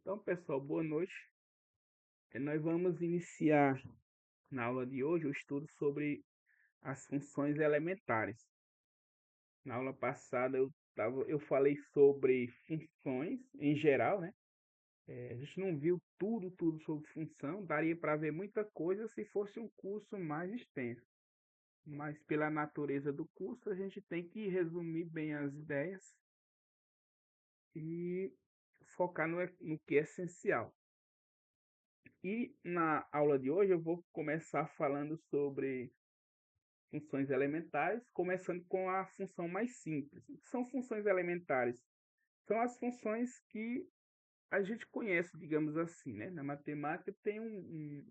Então, pessoal, boa noite. Nós vamos iniciar na aula de hoje o estudo sobre as funções elementares. Na aula passada eu falei sobre funções em geral, né? A gente não viu tudo sobre função, daria para ver muita coisa se fosse um curso mais extenso. Mas pela natureza do curso, a gente tem que resumir bem as ideias e focar no que é essencial. E na aula de hoje eu vou começar falando sobre funções elementares, começando com a função mais simples. O que são funções elementares? São as funções que a gente conhece, digamos assim, né? Na matemática tem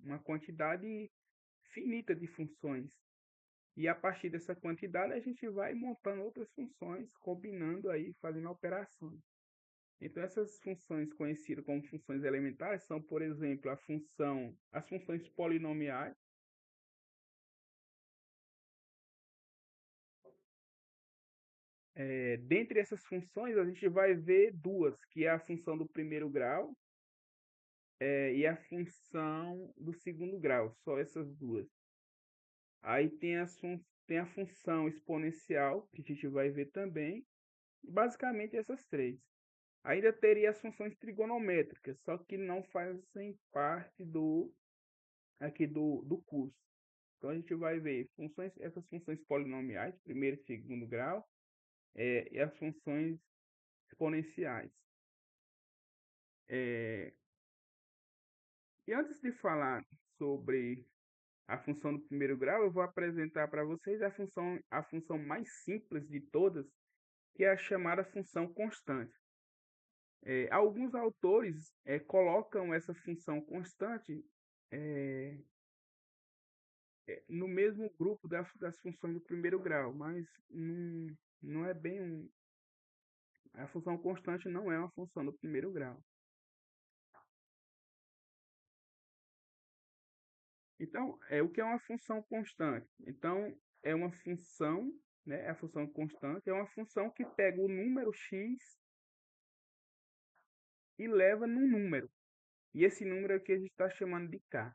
uma quantidade finita de funções. E a partir dessa quantidade a gente vai montando outras funções, combinando aí, fazendo operações. Então essas funções conhecidas como funções elementares são, por exemplo, as funções polinomiais. Dentre essas funções, a gente vai ver duas, que é a função do primeiro grau, e a função do segundo grau, só essas duas. Aí tem a função exponencial, que a gente vai ver também, basicamente essas três. Ainda teria as funções trigonométricas, só que não fazem parte do curso. Então a gente vai ver essas funções polinomiais, primeiro e segundo grau, e as funções exponenciais. É, E antes de falar sobre a função do primeiro grau, eu vou apresentar para vocês a função mais simples de todas, que é a chamada função constante. Alguns autores colocam essa função constante é, no mesmo grupo das funções do primeiro grau, mas não é bem a função constante não é uma função do primeiro grau. Então, o que é uma função constante? Então, é uma função, né? A função constante é uma função que pega o número x e leva num número. E esse número é o que a gente está chamando de k.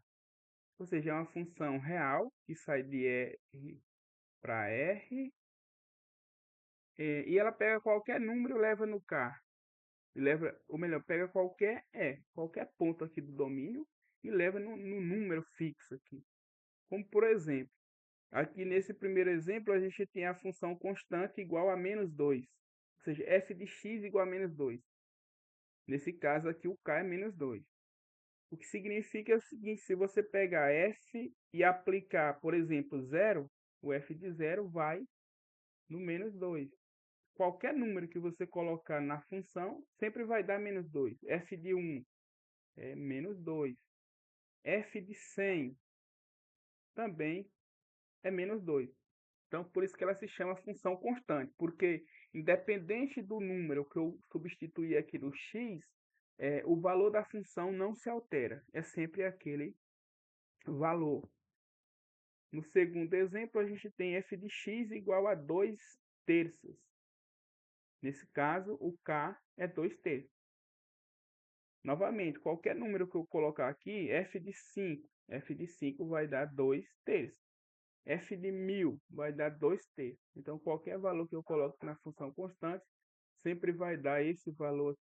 Ou seja, é uma função real que sai de R para R, e ela pega qualquer número e leva no k. Ou melhor, pega qualquer ponto aqui do domínio e leva no número fixo aqui. Como por exemplo, aqui nesse primeiro exemplo, a gente tem a função constante igual a -2. Ou seja, f de x igual a -2. Nesse caso aqui, o k é -2. O que significa é o seguinte, se você pegar f e aplicar, por exemplo, 0, o f de 0 vai no -2. Qualquer número que você colocar na função, sempre vai dar -2. F de 1 é -2. F de 100 também é -2. Então, por isso que ela se chama função constante, porque independente do número que eu substituir aqui do x, o valor da função não se altera, é sempre aquele valor. No segundo exemplo, a gente tem f de x igual a 2 terços. Nesse caso, o k é 2 terços. Novamente, qualquer número que eu colocar aqui, f de 5 vai dar 2 terços. F de 1000 vai dar 2 terços. Então, qualquer valor que eu coloque na função constante, sempre vai dar esse valor.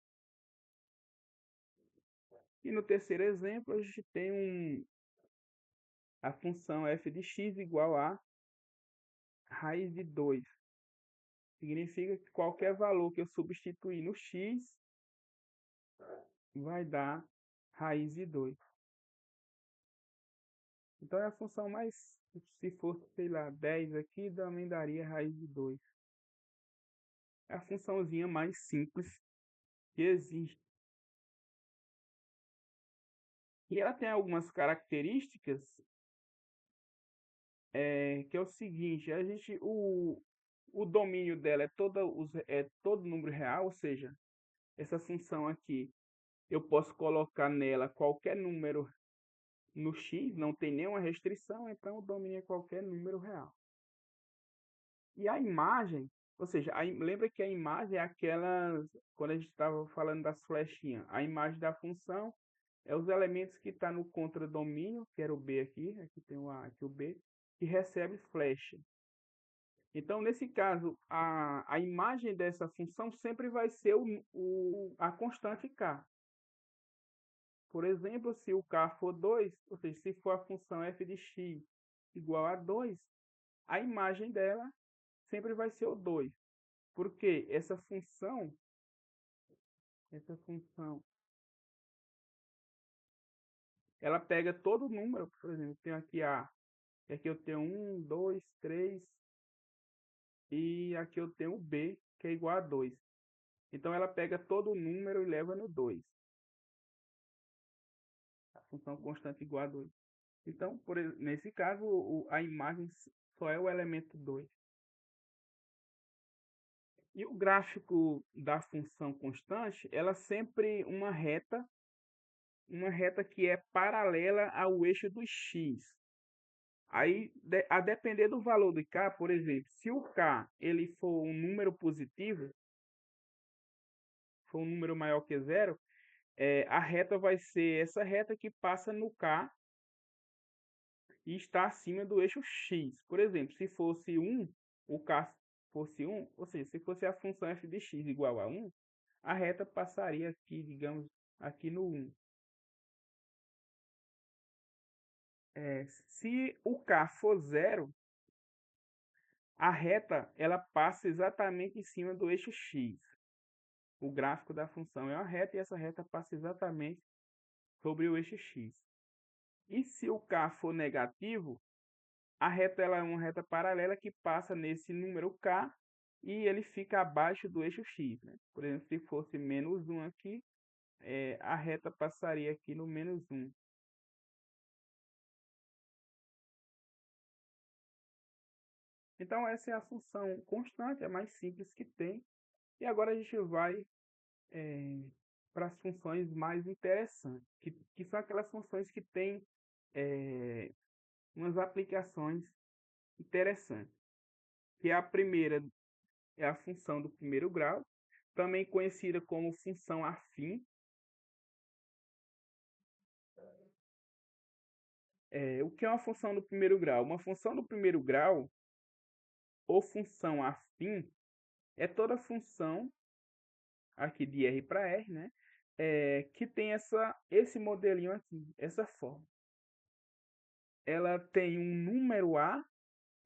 E no terceiro exemplo, a gente tem a função f de x igual a raiz de 2. Significa que qualquer valor que eu substituir no x vai dar raiz de 2. Então, é a função mais, se fosse, sei lá, 10 aqui, também daria raiz de 2. É a funçãozinha mais simples que existe. E ela tem algumas características, que é o seguinte, o domínio dela é todo número real, ou seja, essa função aqui, eu posso colocar nela qualquer número no x, não tem nenhuma restrição, então o domínio é qualquer número real. E a imagem Ou seja, lembra que a imagem é aquela, quando a gente estava falando das flechinhas, a imagem da função é os elementos que estão no contradomínio, que era o B aqui tem o A, aqui o B, que recebe flecha. Então, nesse caso, a imagem dessa função sempre vai ser a constante k. Por exemplo, se o k for 2, ou seja, se for a função f de x igual a 2, a imagem dela sempre vai ser o 2. Porque essa função, ela pega todo o número, por exemplo, tenho aqui A, e aqui eu tenho 1, 2, 3, e aqui eu tenho o B, que é igual a 2. Então ela pega todo o número e leva no 2. A função constante igual a 2. Então, nesse caso, a imagem só é o elemento 2. E o gráfico da função constante, ela é sempre uma reta que é paralela ao eixo do x. Aí, a depender do valor de k, por exemplo, se o k ele for um número positivo, for um número maior que zero, a reta vai ser essa reta que passa no k e está acima do eixo x. Por exemplo, se fosse 1, o k fosse 1, ou seja, se fosse a função f de x igual a 1, a reta passaria aqui, digamos, aqui no 1. Se o k for 0, a reta ela passa exatamente em cima do eixo x. O gráfico da função é uma reta e essa reta passa exatamente sobre o eixo x. E se o k for negativo, a reta ela é uma reta paralela que passa nesse número k e ele fica abaixo do eixo x, né? Por exemplo, se fosse menos 1 aqui, a reta passaria aqui no menos 1. Então essa é a função constante, a mais simples que tem. E agora a gente vai para as funções mais interessantes, que são aquelas funções que têm umas aplicações interessantes. Que a primeira é a função do primeiro grau, também conhecida como função afim. O que é uma função do primeiro grau? Uma função do primeiro grau, ou função afim, é toda função, aqui de R para R, né? Que tem esse modelinho aqui, essa forma. Ela tem um número A,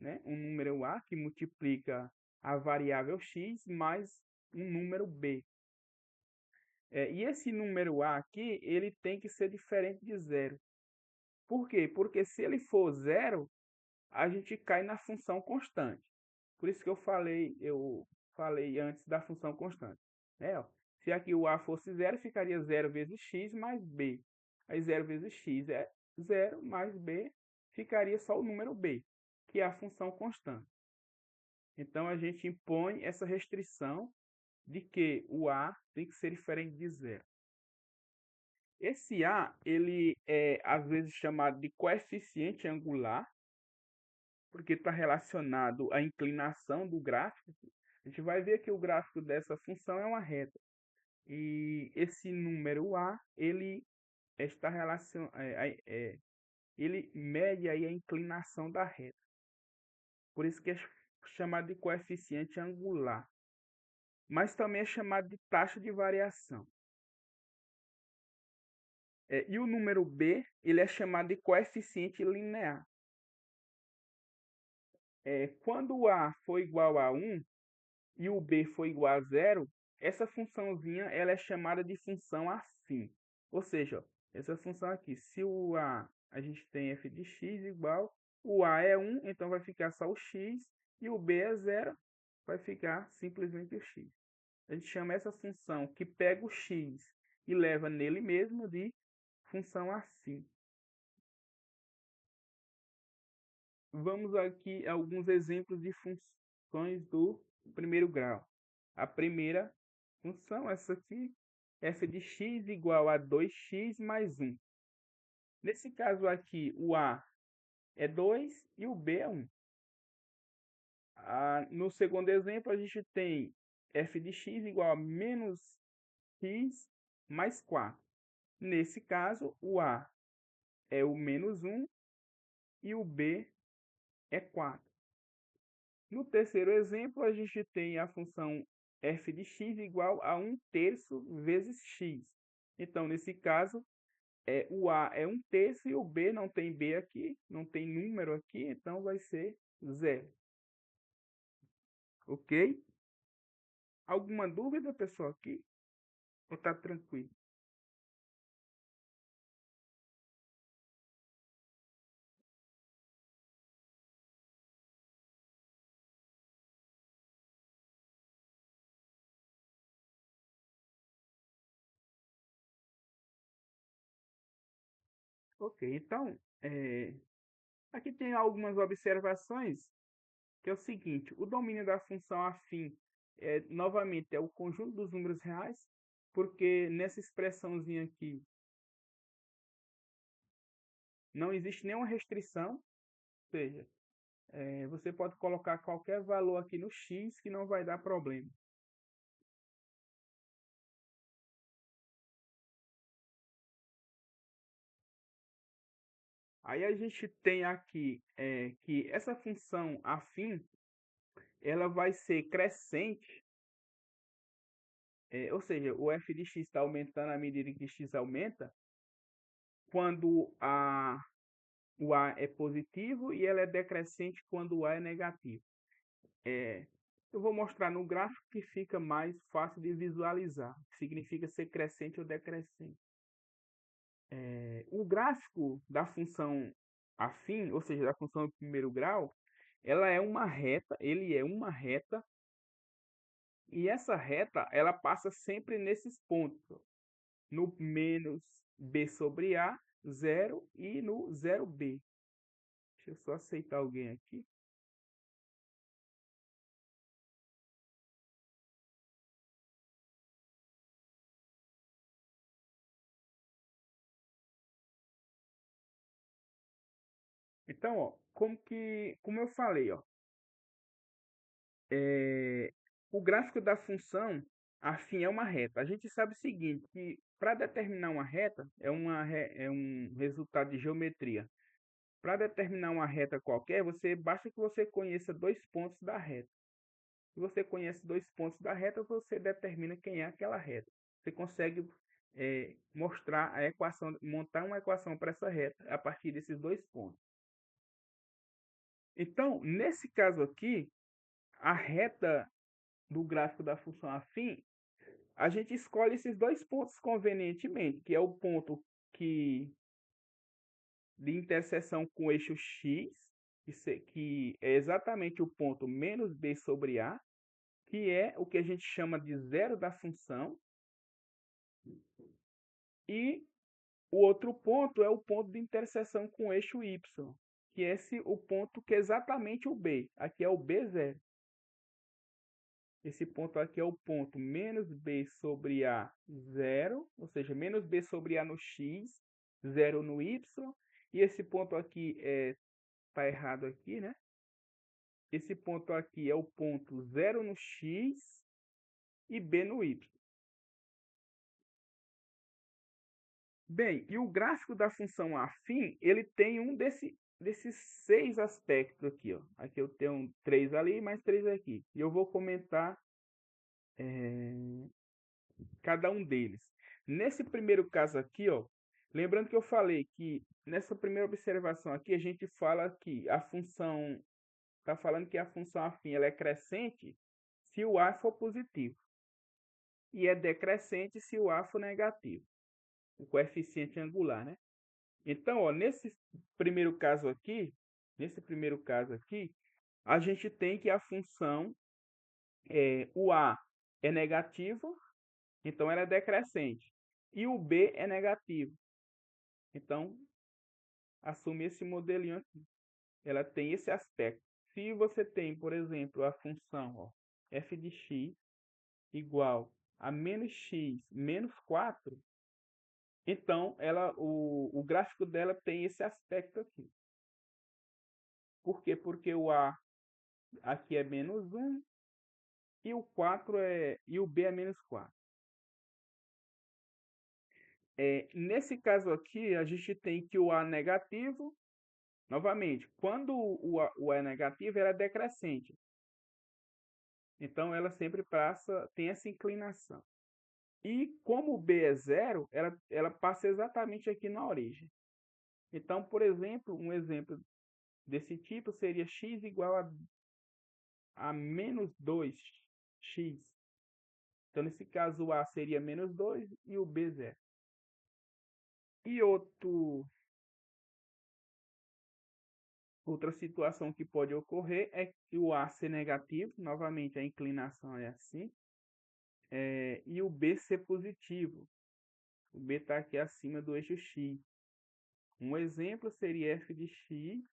né? Um número A que multiplica a variável x mais um número B. E esse número A aqui, ele tem que ser diferente de zero. Por quê? Porque se ele for zero, a gente cai na função constante. Por isso que eu falei antes da função constante. Ó, se aqui o A fosse zero, ficaria 0 vezes x mais B. Aí 0 vezes x é 0 mais B, ficaria só o número B, que é a função constante. Então a gente impõe essa restrição de que o A tem que ser diferente de zero. Esse A, ele é às vezes chamado de coeficiente angular, porque está relacionado à inclinação do gráfico. A gente vai ver que o gráfico dessa função é uma reta. E esse número A, ele está ele mede aí a inclinação da reta. Por isso que é chamado de coeficiente angular. Mas também é chamado de taxa de variação. E o número B, ele é chamado de coeficiente linear. Quando o A for igual a 1 e o B for igual a 0, essa funçãozinha ela é chamada de função afim. Ou seja, ó, essa função aqui, se o a gente tem f de x igual, o A é 1, então vai ficar só o x, e o B é 0, vai ficar simplesmente o x. A gente chama essa função que pega o x e leva nele mesmo de função afim. Vamos aqui a alguns exemplos de funções do primeiro grau. A primeira função, essa aqui, f de x igual a 2x mais 1. Nesse caso aqui, o a é 2 e o b é 1. No segundo exemplo, a gente tem f de x igual a menos x mais 4. Nesse caso, o a é o menos 1 e o b é 4. No terceiro exemplo, a gente tem a função f de x igual a 1/3 vezes x. Então, nesse caso, o a é 1/3 e o b não tem b aqui, não tem número aqui, então vai ser 0. Ok? Alguma dúvida, pessoal, aqui? Ou tá tranquilo? Ok, então, aqui tem algumas observações, que é o seguinte: o domínio da função afim, novamente, é o conjunto dos números reais, porque nessa expressãozinha aqui não existe nenhuma restrição, ou seja, você pode colocar qualquer valor aqui no x que não vai dar problema. Aí a gente tem aqui que essa função afim, ela vai ser crescente, ou seja, o f de x está aumentando à medida que x aumenta, quando o a é positivo e ela é decrescente quando o a é negativo. Eu vou mostrar no gráfico que fica mais fácil de visualizar, que significa ser crescente ou decrescente. O gráfico da função afim, ou seja, da função de primeiro grau, ele é uma reta, e essa reta ela passa sempre nesses pontos, no menos b sobre a, 0, e no 0b. Deixa eu só aceitar alguém aqui. Então, ó, como eu falei, ó, é, o gráfico da função afim é uma reta. A gente sabe o seguinte, que para determinar uma reta, é um resultado de geometria. Para determinar uma reta qualquer, basta que você conheça dois pontos da reta. Se você conhece dois pontos da reta, você determina quem é aquela reta. Você consegue mostrar a equação, montar uma equação para essa reta a partir desses dois pontos. Então, nesse caso aqui, a reta do gráfico da função afim, a gente escolhe esses dois pontos convenientemente, que é o ponto de interseção com o eixo x, que é exatamente o ponto menos b sobre a, que é o que a gente chama de zero da função, e o outro ponto é o ponto de interseção com o eixo y, que é o ponto que é exatamente o b. Aqui é o b0. Esse ponto aqui é o ponto menos b sobre a, 0, ou seja, menos b sobre a no x, 0 no y. E esse ponto aqui está errado aqui, né? Esse ponto aqui é o ponto 0 no x e b no y. Bem, e o gráfico da função afim, ele tem desses 6 aspectos aqui, ó. Aqui eu tenho 3 ali, mais 3 aqui. E eu vou comentar cada um deles. Nesse primeiro caso aqui, ó, lembrando que eu falei que nessa primeira observação aqui, a gente fala que a função, está falando que a função afim ela é crescente se o a for positivo. E é decrescente se o a for negativo. O coeficiente angular, né? Então, ó, nesse primeiro caso aqui, a gente tem que a função, o a é negativo, então ela é decrescente. E o b é negativo. Então, assume esse modelinho aqui. Ela tem esse aspecto. Se você tem, por exemplo, a função, ó, f de x igual a menos x menos 4, então o gráfico dela tem esse aspecto aqui. Por quê? Porque o a aqui é menos 1 e o B é menos 4. Nesse caso aqui, a gente tem que o A negativo, novamente, quando o A é negativo, ela é decrescente. Então, ela sempre tem essa inclinação. E como o B é zero, ela passa exatamente aqui na origem. Então, por exemplo, um exemplo desse tipo seria x igual a menos 2x. Então, nesse caso, o A seria menos 2 e o B zero. E outra situação que pode ocorrer é que o A ser negativo, novamente a inclinação é assim, e o B ser positivo. O B está aqui acima do eixo x. Um exemplo seria f de x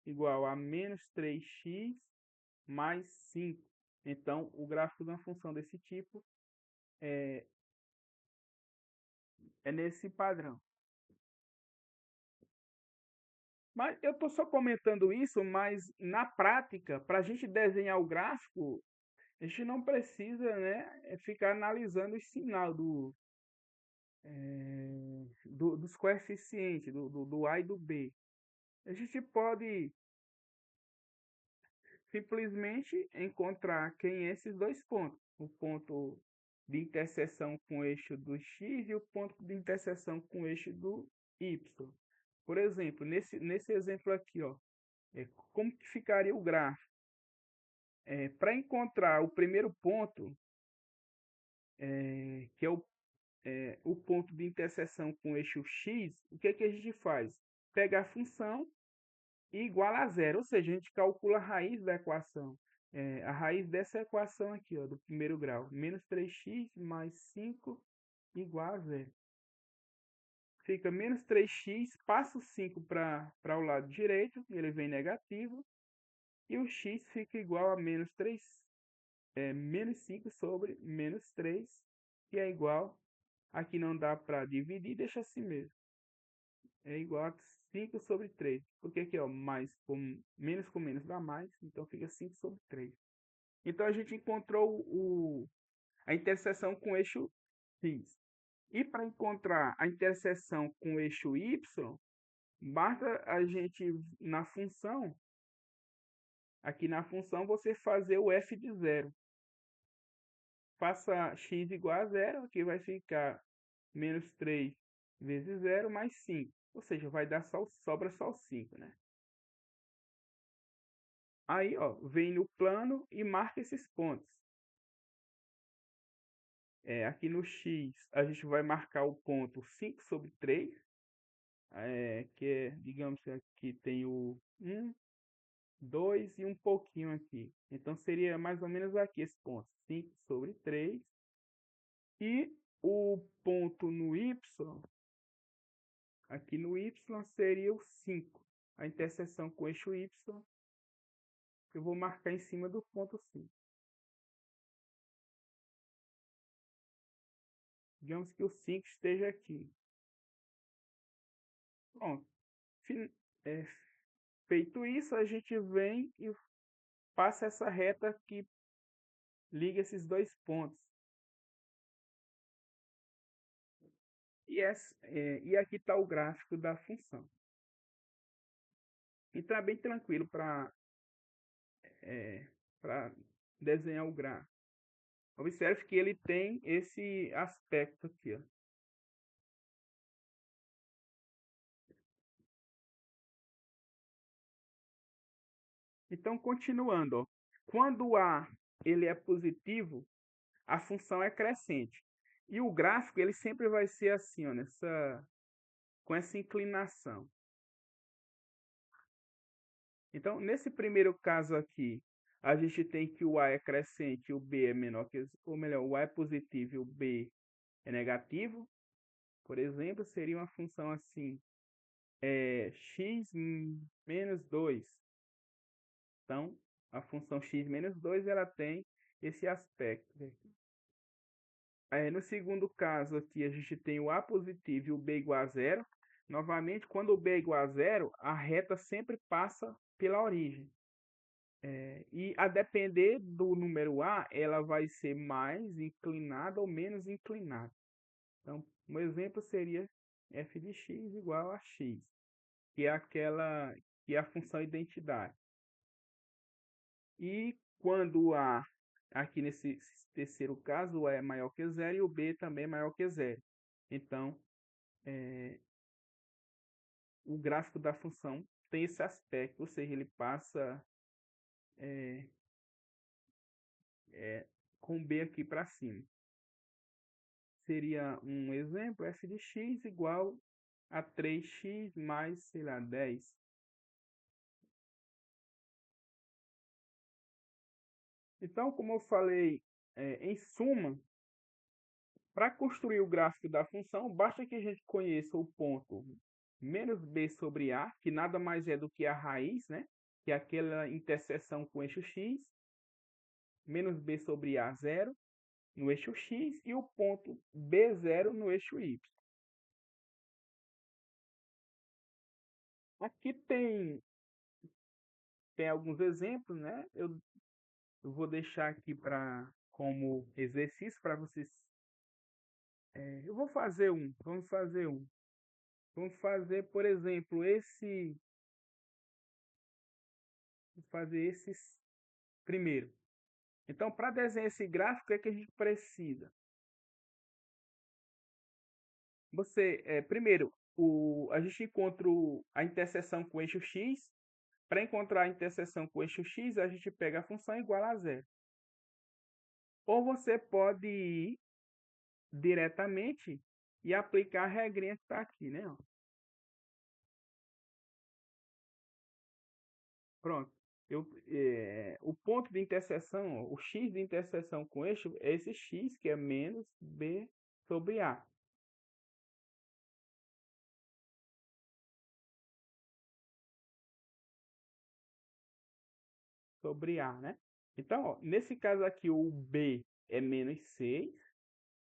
igual a menos 3x mais 5. Então, o gráfico de uma função desse tipo é nesse padrão. Mas eu estou só comentando isso, mas na prática, para a gente desenhar o gráfico, a gente não precisa, né, ficar analisando o sinal dos coeficientes, do A e do B. A gente pode simplesmente encontrar quem é esses dois pontos. O ponto de interseção com o eixo do x e o ponto de interseção com o eixo do y. Por exemplo, nesse exemplo aqui, ó, como que ficaria o gráfico? Para encontrar o primeiro ponto, que é o ponto de interseção com o eixo x, o que a gente faz? Pega a função e iguala a zero, ou seja, a gente calcula a raiz da equação. A raiz dessa equação aqui, ó, do primeiro grau, menos 3x mais 5 igual a zero. Fica menos 3x, passa o 5 para o lado direito, ele vem negativo, e o x fica igual a menos 3, menos 5 sobre menos 3, que é igual, aqui não dá para dividir, deixa assim mesmo. É igual a 5 sobre 3. Porque aqui, ó, menos com menos dá mais, então fica 5 sobre 3. Então a gente encontrou a interseção com o eixo x. E para encontrar a interseção com o eixo y, basta a gente, aqui na função, você fazer o f de zero. Faça x igual a zero, aqui vai ficar menos 3 vezes 0 mais 5. Ou seja, vai dar sobra só o 5, né? Aí, ó, vem no plano e marca esses pontos. Aqui no x, a gente vai marcar o ponto 5 sobre 3, que é, digamos que aqui tem o 1, 2 e um pouquinho aqui. Então, seria mais ou menos aqui esse ponto, 5 sobre 3. E o ponto no y, aqui no y seria o 5. A interseção com o eixo y, eu vou marcar em cima do ponto 5. Digamos que o 5 esteja aqui. Pronto. É, feito isso, a gente vem e passa essa reta que liga esses dois pontos. E aqui está o gráfico da função. Então é bem tranquilo para desenhar o gráfico. Observe que ele tem esse aspecto aqui, ó. Então, continuando, ó. Quando o A ele é positivo, a função é crescente. E o gráfico ele sempre vai ser assim, ó, com essa inclinação. Então, nesse primeiro caso aqui, a gente tem que o A é crescente e o B é menor que, ou melhor, o A é positivo e o B é negativo. Por exemplo, seria uma função assim, x menos 2. Então, a função x menos 2 ela tem esse aspecto aqui. No segundo caso aqui, a gente tem o A positivo e o B igual a zero. Novamente, quando o B é igual a zero, a reta sempre passa pela origem. E a depender do número A, ela vai ser mais inclinada ou menos inclinada. Então, um exemplo seria f de x igual a x, que é aquela que é a função identidade. E quando o A, aqui nesse terceiro caso, o A é maior que zero e o B também é maior que zero. Então, o gráfico da função tem esse aspecto, ou seja, ele passa com B aqui para cima. Seria um exemplo, f de x igual a 3x mais, sei lá, 10. Então, como eu falei, em suma, para construir o gráfico da função, basta que a gente conheça o ponto menos b sobre a, que nada mais é do que a raiz, né? Que é aquela interseção com o eixo x, menos b sobre a, zero, no eixo x, e o ponto B0 no eixo y. Aqui tem alguns exemplos, né? Eu vou deixar aqui como exercício para vocês. Eu vou fazer um, vamos fazer um. Vamos fazer, por exemplo, vou fazer esses primeiro. Então, para desenhar esse gráfico, o que é que a gente precisa? Primeiro, a gente encontra a interseção com o eixo x. Para encontrar a interseção com o eixo x, a gente pega a função igual a zero. Ou você pode ir diretamente e aplicar a regrinha que está aqui, né? Pronto. O ponto de interseção, o x de interseção com eixo, é esse x, que é menos b sobre a. Sobre a, né? Então, ó, nesse caso aqui, o b é menos 6,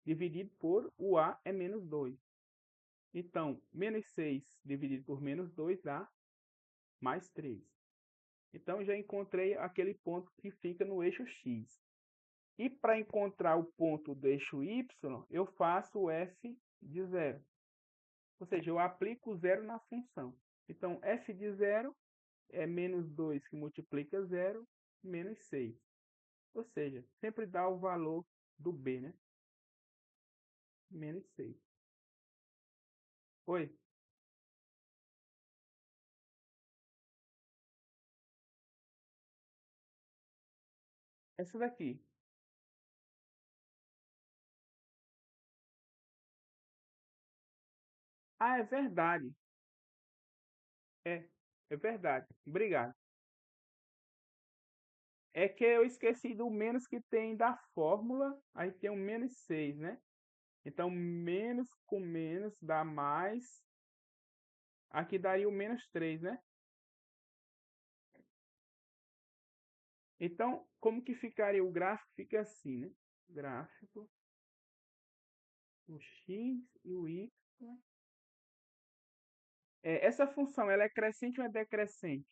dividido por o a é menos 2. Então, menos 6 dividido por menos 2 dá mais 3. Então, já encontrei aquele ponto que fica no eixo x. E para encontrar o ponto do eixo y, eu faço o f de zero. Ou seja, eu aplico zero na função. Então, f de zero é menos 2 que multiplica zero, menos 6. Ou seja, sempre dá o valor do b, né? Menos 6. Oi? Essa daqui. Ah, é verdade. É, é verdade. Obrigado. É que eu esqueci do menos que tem da fórmula, aí tem um menos 6, né? Então, menos com menos dá mais. Aqui daria o menos 3, né? Então, como que ficaria o gráfico? Fica assim, né? Gráfico, o x e o y. Essa função, ela é crescente ou é decrescente?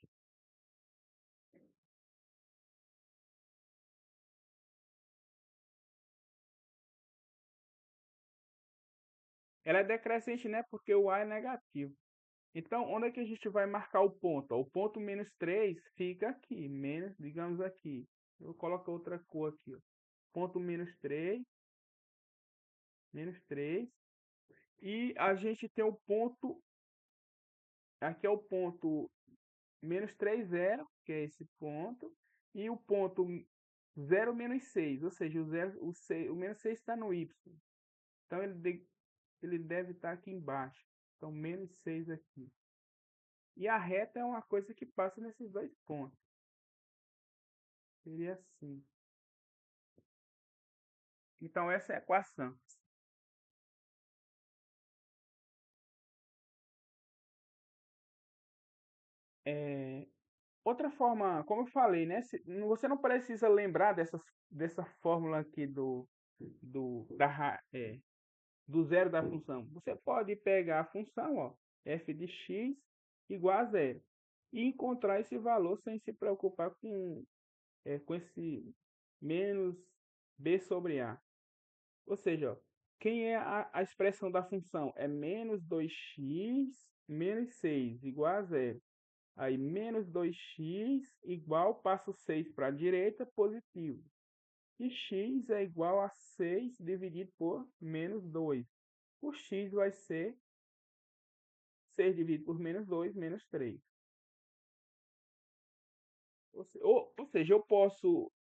Ela é decrescente, né? Porque o a é negativo. Então, onde é que a gente vai marcar o ponto? Ó, o ponto menos 3 fica aqui, menos, digamos aqui. Eu coloco outra cor aqui, ó. Ponto menos 3. E a gente tem o ponto, aqui é o ponto menos 3, 0, que é esse ponto. E o ponto 0, menos 6, ou seja, o menos 6 está no y. Então, ele deve estar aqui embaixo. Então, menos 6 aqui. E a reta é uma coisa que passa nesses dois pontos. Seria assim. Então, essa é a equação. É, outra forma, como eu falei, né? Você não precisa lembrar dessa fórmula aqui do zero da função. Você pode pegar a função, ó, f de x igual a zero, e encontrar esse valor sem se preocupar com esse menos b sobre a. Ou seja, ó, quem é a expressão da função? É menos 2x menos 6 igual a zero. Aí, menos 2x igual, passo 6 para a direita, positivo. E x é igual a 6 dividido por menos 2. O x vai ser 6 dividido por menos 2, menos 3. Ou seja, eu posso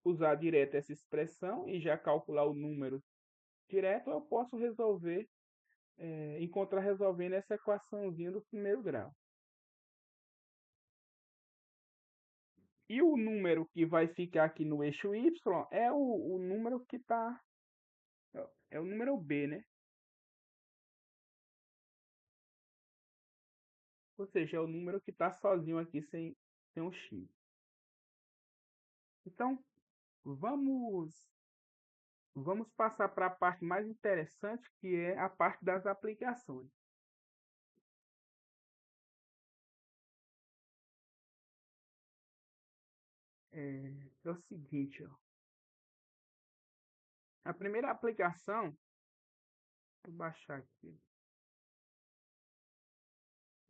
usar direto essa expressão e já calcular o número direto, ou eu posso resolver, encontrar resolvendo essa equaçãozinha do primeiro grau. E o número que vai ficar aqui no eixo y é o número que está... É o número b, né? Ou seja, é o número que está sozinho aqui sem o x. Então, vamos, vamos passar para a parte mais interessante, que é a parte das aplicações. É o seguinte, ó. A primeira aplicação, vou baixar aqui,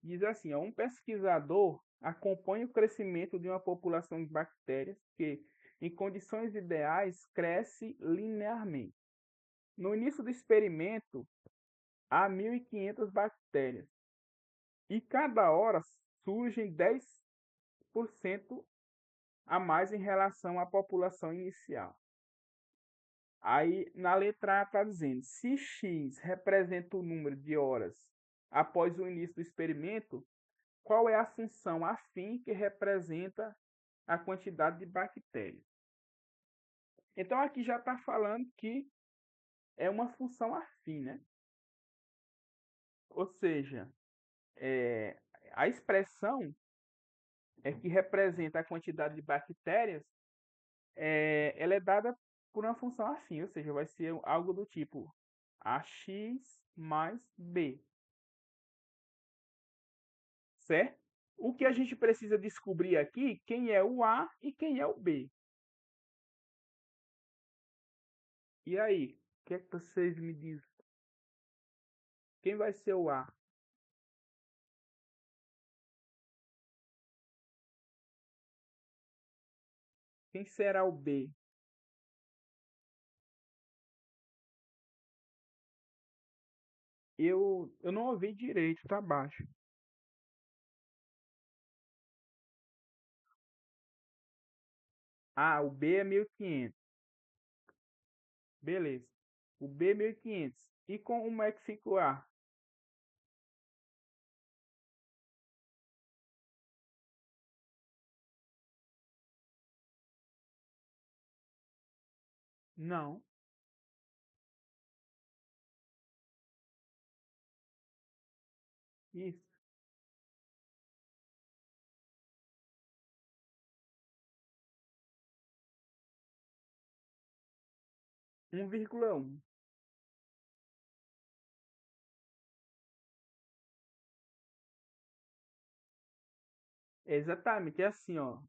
diz assim, ó, um pesquisador acompanha o crescimento de uma população de bactérias que, em condições ideais, cresce linearmente. No início do experimento, há 1.500 bactérias e cada hora surgem 10% a mais em relação à população inicial. Aí, na letra A está dizendo, se x representa o número de horas após o início do experimento, qual é a função afim que representa a quantidade de bactérias? Então, aqui já está falando que é uma função afim, né? Ou seja, é, a expressão que representa a quantidade de bactérias, ela é dada por uma função afim, ou seja, vai ser algo do tipo ax mais b, certo? O que a gente precisa descobrir aqui, quem é o A e quem é o B. E aí, o que é que vocês me dizem? Quem vai ser o A? Quem será o B? Eu não ouvi direito, tá baixo. Ah, o B é 1.500. Beleza. O B é 1.500. E como é que fica o A? Não. Isso. 1,1. Exatamente, é assim, ó.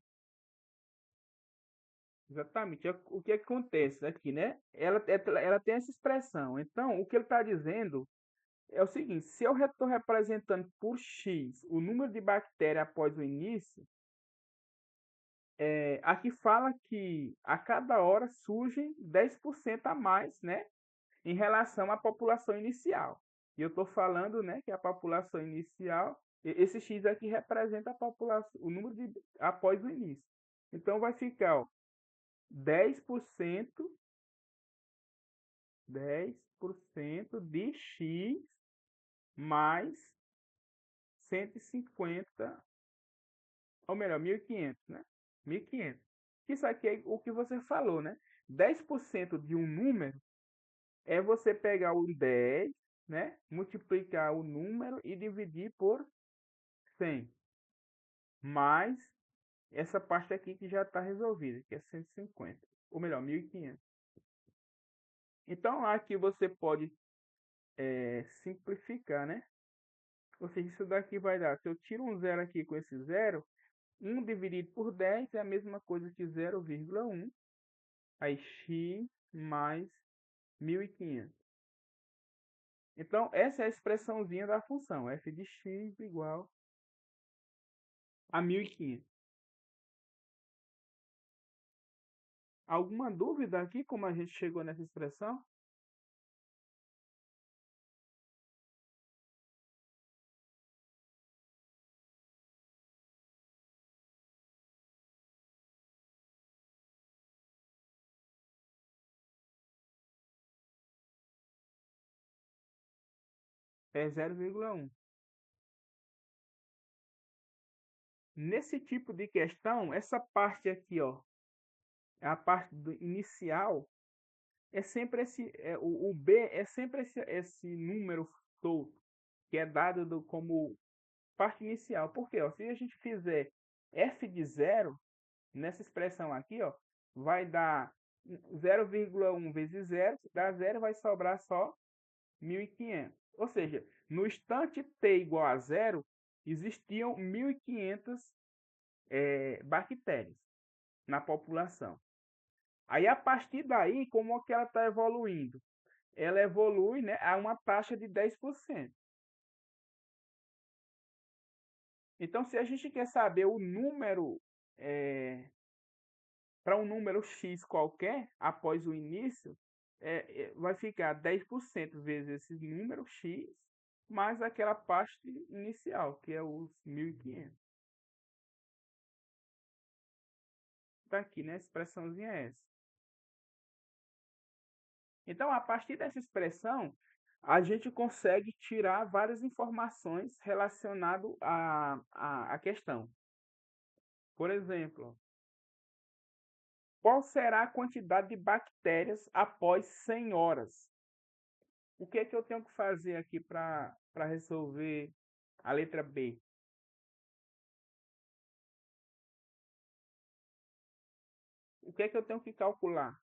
Exatamente. O que acontece aqui, né? Ela tem essa expressão. Então, o que ele está dizendo é o seguinte: se eu estou representando por x o número de bactérias após o início, aqui fala que a cada hora surgem 10% a mais, né? Em relação à população inicial. E eu estou falando, né, que a população inicial, esse x aqui representa a população, o número de após o início. Então vai ficar, ó, 10%, 10% de x mais 150, ou melhor, 1.500, né? 1.500. Isso aqui é o que você falou, né? 10% de um número é você pegar o 10, né? Multiplicar o número e dividir por 100. Mais essa parte aqui que já está resolvida, que é 150. Ou melhor, 1.500. Então, aqui você pode simplificar, né? Ou seja, isso daqui vai dar, se eu tiro um zero aqui com esse zero, 1 dividido por 10 é a mesma coisa que 0,1. Aí x mais 1.500. Então, essa é a expressãozinha da função, f de x igual a 1.500. Alguma dúvida aqui como a gente chegou nessa expressão? É 0,1. Nesse tipo de questão, essa parte aqui, ó, a parte inicial, é sempre o b é sempre esse número solto, que é dado como parte inicial. Por quê? Ó, se a gente fizer f de zero, nessa expressão aqui, ó, vai dar 0,1 vezes zero, dá zero, vai sobrar só 1.500. Ou seja, no instante t igual a zero, existiam 1.500 bactérias na população. Aí, a partir daí, como é que ela está evoluindo? Ela evolui, né, a uma taxa de 10%. Então, se a gente quer saber o número, para um número x qualquer, após o início, vai ficar 10% vezes esse número x, mais aquela parte inicial, que é os 1.500. Está aqui, né? A expressãozinha é essa. Então, a partir dessa expressão, a gente consegue tirar várias informações relacionadas à questão. Por exemplo, qual será a quantidade de bactérias após 100 horas? O que é que eu tenho que fazer aqui para resolver a letra B? O que é que eu tenho que calcular?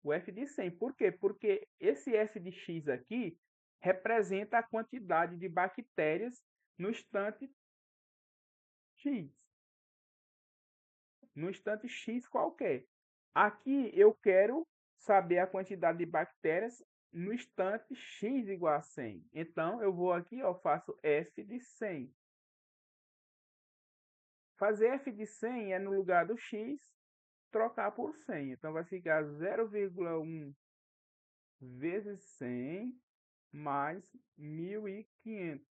O f de 100. Por quê? Porque esse f de x aqui representa a quantidade de bactérias no instante x. No instante x qualquer. Aqui eu quero saber a quantidade de bactérias no instante x igual a 100. Então, eu vou aqui, ó, faço f de 100. Fazer f de 100 é no lugar do x, trocar por 100. Então, vai ficar 0,1 vezes 100 mais 1.500.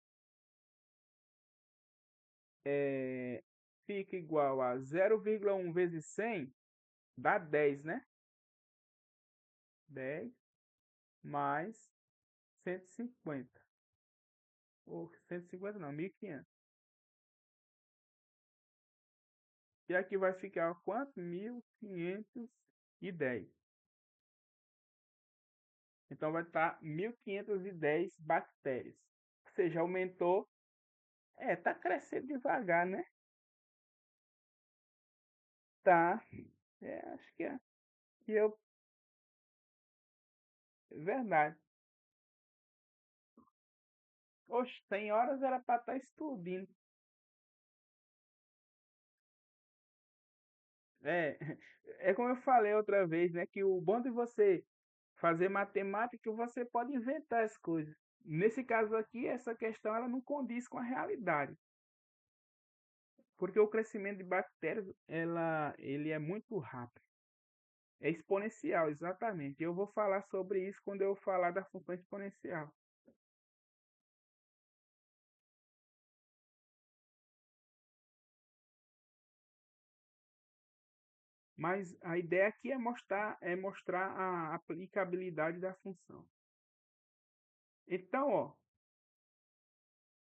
Fica igual a 0,1 vezes 100, dá 10, né? 10 mais 150. Ou 150 não, 1.500. E aqui vai ficar quanto? 1.510. Então vai estar 1.510 bactérias. Ou seja, aumentou. Tá crescendo devagar, né? Tá. Acho que é. Que eu. Verdade. Oxe, 100 horas era para estar explodindo. É, é como eu falei outra vez, né? Que o bom de você fazer matemática é que você pode inventar as coisas. Nesse caso aqui, essa questão ela não condiz com a realidade, porque o crescimento de bactérias ele é muito rápido, é exponencial, exatamente. Eu vou falar sobre isso quando eu falar da função exponencial. Mas a ideia aqui é mostrar a aplicabilidade da função. Então, ó,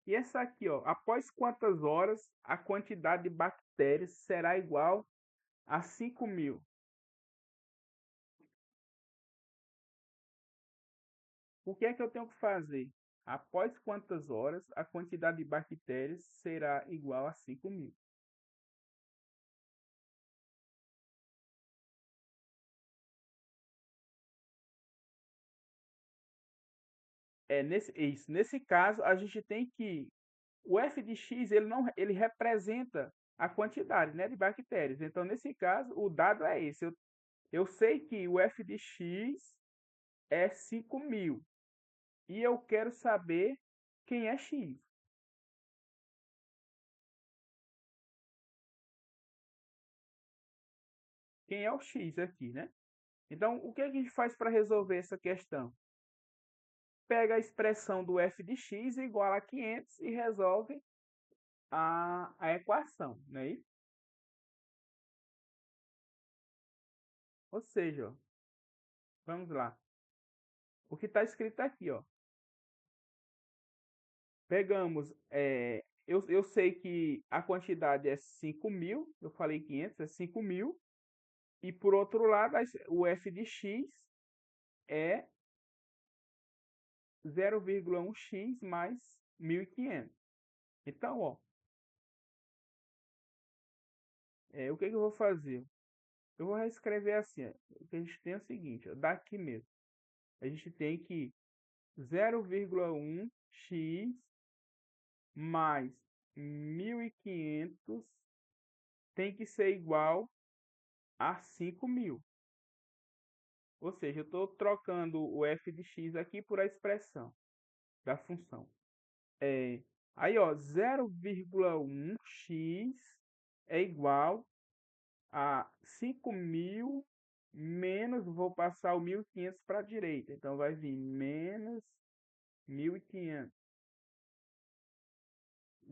e essa aqui, ó, após quantas horas a quantidade de bactérias será igual a 5.000? O que é que eu tenho que fazer? Após quantas horas a quantidade de bactérias será igual a 5.000? Nesse caso, a gente tem que o f de x ele não ele representa a quantidade, né, de bactérias. Então, nesse caso, o dado é esse. Eu sei que o f de x é 5.000 e eu quero saber quem é x. Quem é o x aqui, né? Então, o que a gente faz para resolver essa questão? Pega a expressão do f de x igual a 500 e resolve a equação, não é isso? Ou seja, ó, vamos lá. O que está escrito aqui, ó. Pegamos, eu sei que a quantidade é 5.000, eu falei 500, é 5.000. E por outro lado, o f de x é 0,1x mais 1.500. Então, ó, o que que eu vou fazer? Eu vou reescrever assim, ó. O que a gente tem é o seguinte, ó, daqui mesmo. A gente tem que 0,1x mais 1.500 tem que ser igual a 5.000. Ou seja, eu estou trocando o f de x aqui por a expressão da função. Aí, ó, 0,1x é igual a 5.000 menos, vou passar o 1.500 para a direita. Então, vai vir menos 1.500.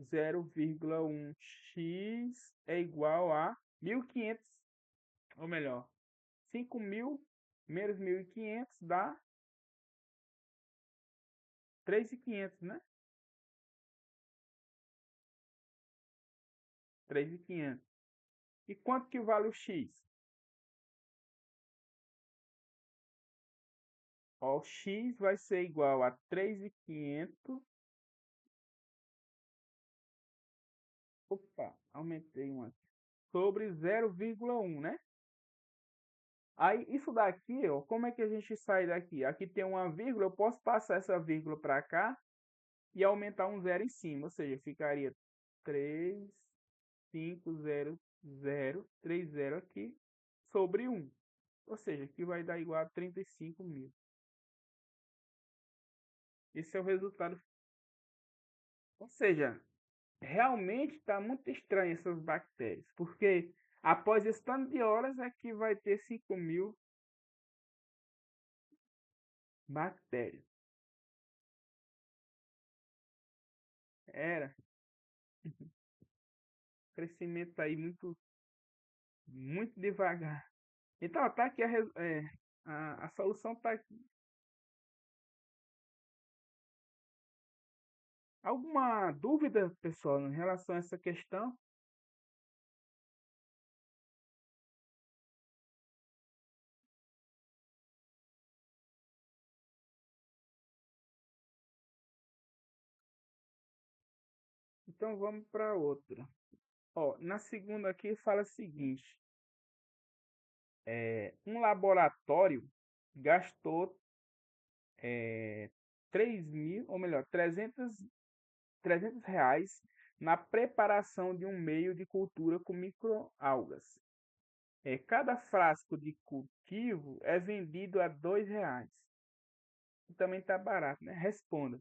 0,1x é igual a 1.500, ou melhor, 5.000 menos 1.500 dá 3.500, né? 3.500. E quanto que vale o x? Ó, o x vai ser igual a 3.500. Opa, aumentei um aqui. Sobre 0,1, né? Aí, isso daqui, ó, como é que a gente sai daqui? Aqui tem uma vírgula, eu posso passar essa vírgula para cá e aumentar um zero em cima. Ou seja, ficaria 3.500.30 aqui sobre 1. Ou seja, aqui vai dar igual a 35.000. Esse é o resultado. Ou seja, realmente está muito estranho essas bactérias, porque após esse tanto de horas é que vai ter 5.000 bactérias. Era crescimento aí muito devagar. Então, tá aqui a solução tá aqui. Alguma dúvida, pessoal, em relação a essa questão? Então vamos para outra. Ó, na segunda aqui fala o seguinte: um laboratório gastou 3.000, ou melhor, 300 reais na preparação de um meio de cultura com microalgas. Cada frasco de cultivo é vendido a R$ 2. E também está barato, né? Responda.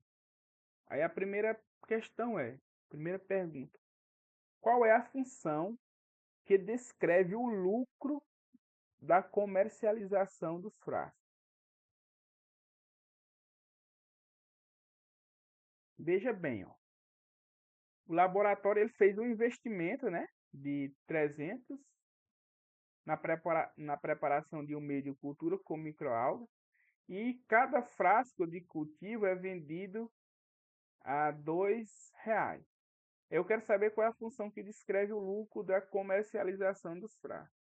Aí a primeira questão primeira pergunta: qual é a função que descreve o lucro da comercialização dos frascos? Veja bem, ó, o laboratório ele fez um investimento, né, de 300 na preparação de um meio de cultura com microalgas e cada frasco de cultivo é vendido a R$ 2. Eu quero saber qual é a função que descreve o lucro da comercialização dos frascos.